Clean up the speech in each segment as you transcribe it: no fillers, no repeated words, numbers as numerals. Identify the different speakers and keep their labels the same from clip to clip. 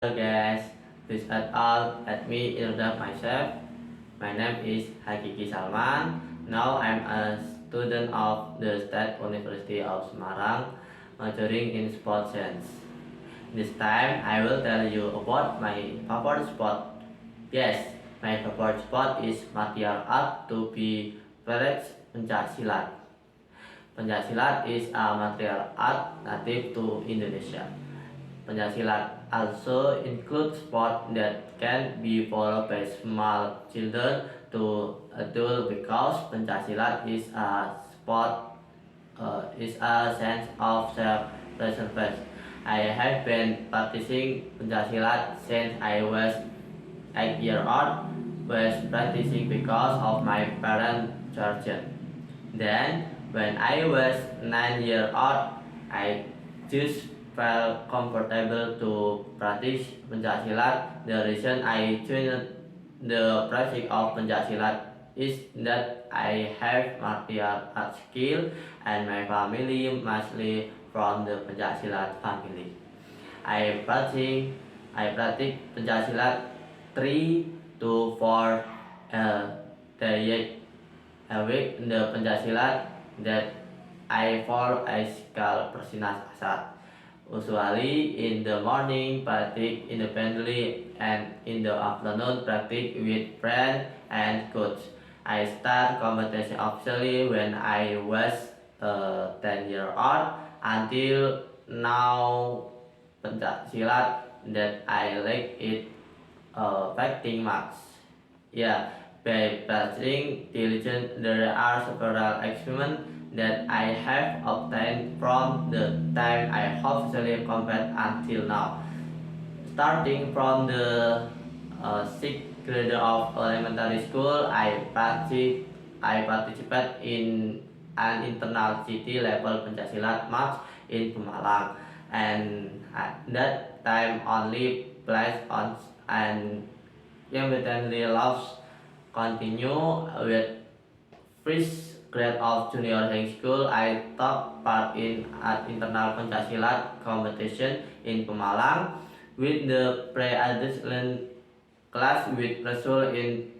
Speaker 1: Hello guys, please let me introduce myself. My name is Hakiki Salman. Now I'm a student of the State University of Semarang, majoring in Sport Science. This time I will tell you about my favorite sport. Yes, my favorite sport is martial art to be correct, pencak silat. Pencak silat is a martial art native to Indonesia. Pencaksilat also includes sports that can be followed by small children to adults because pencaksilat is a sense of self-preservation. I have been practicing pencaksilat since I was 8 years old. Was practicing because of my parents' church. Then, when I was 9 years old, I just felt comfortable to practice pencaksilat. The reason I joined the practice of pencaksilat is that I have martial art skill and my family mostly from the pencaksilat family. I practice I practice pencaksilat 3 to 4 days a week. The pencaksilat that I follow is called Persinas Asat. Usually in the morning practice independently and in the afternoon practice with friends and coach. I start competition officially when I was 10 years old. Until now pencak silat that I like it fighting much. Yeah, by practicing diligence, there are several experiments that I have obtained from the time I officially compete until now. Starting from the sixth grade of elementary school, I participate in an internal city level pencaksilat match in Pemalang, and at that time only placed on and immediately lost. Continue with first grade of junior high school. I took part in an internal pencaksilat competition in Pemalang with the pre-adolescent class with result in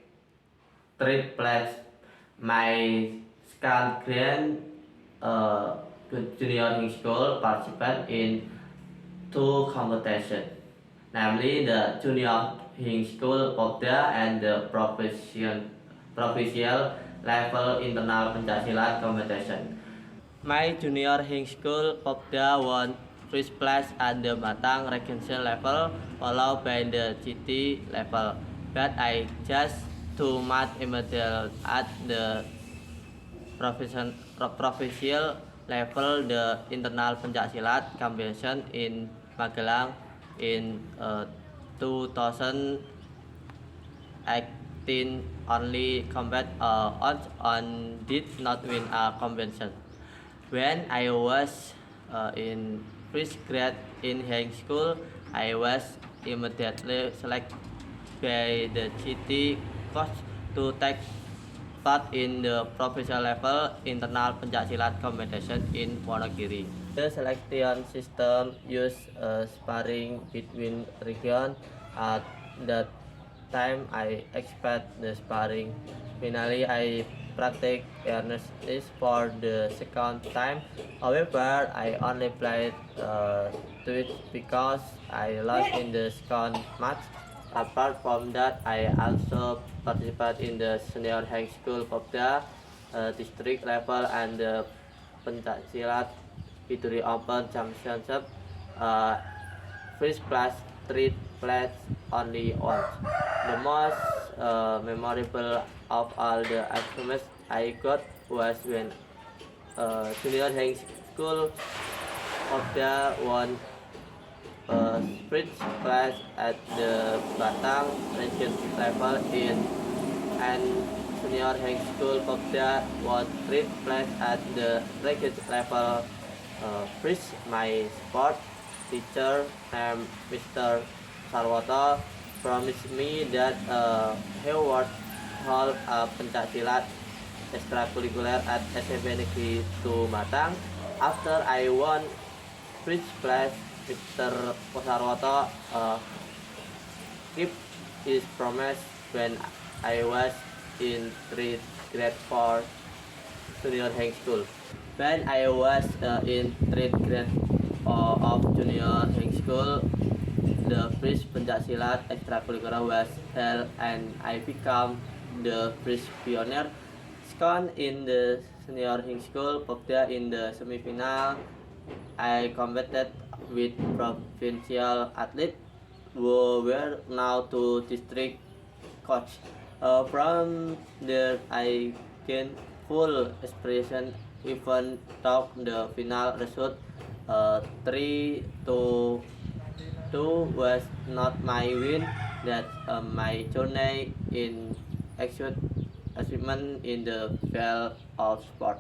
Speaker 1: third place. My second grade junior high school participate in two competitions, namely the junior high school Popda and the provincial level internal pencaksilat competition. My junior high school Popda won first place at the Batang regional level, followed by the city level. But I just too much medal at the provincial level, the internal pencaksilat competition in Magelang in 2018 only compete on did not win a competition. When I was in first grade in high school, I was immediately selected by the city coach to take part in the professional level internal pencaksilat competition in Wonogiri. The selection system used sparring between region. At that time, I expect the sparring. Finally, I practice earnestly for the second time. However, I only played twice because I lost in the second match. Apart from that, I also participate in the senior high school Popda district level and the pencaksilat Biduri Open Championship. Uh, First place, third place only once. The most memorable of all the achievements I got was when junior high school Popda won first class at the Batang region level in and senior high school Popda won third place at the region level. First, my sport teacher named Mr. Sarwoto promised me that he would hold a pencaksilat extracurricular at SMP Negeri 2 Batang. After I won first place, Mr. Sarwoto skip is promised when I was in third grade for junior high school. When I was in third grade of junior high school, the first pencaksilat extracurricular was held and I became the first pioneer. Second in the senior high school, Popda in the semifinal. I competed with provincial athletes who were now to district coach. From there, I gained full expression even though the final result 3-2 was not my win. That my journey in achievement in the field of sport.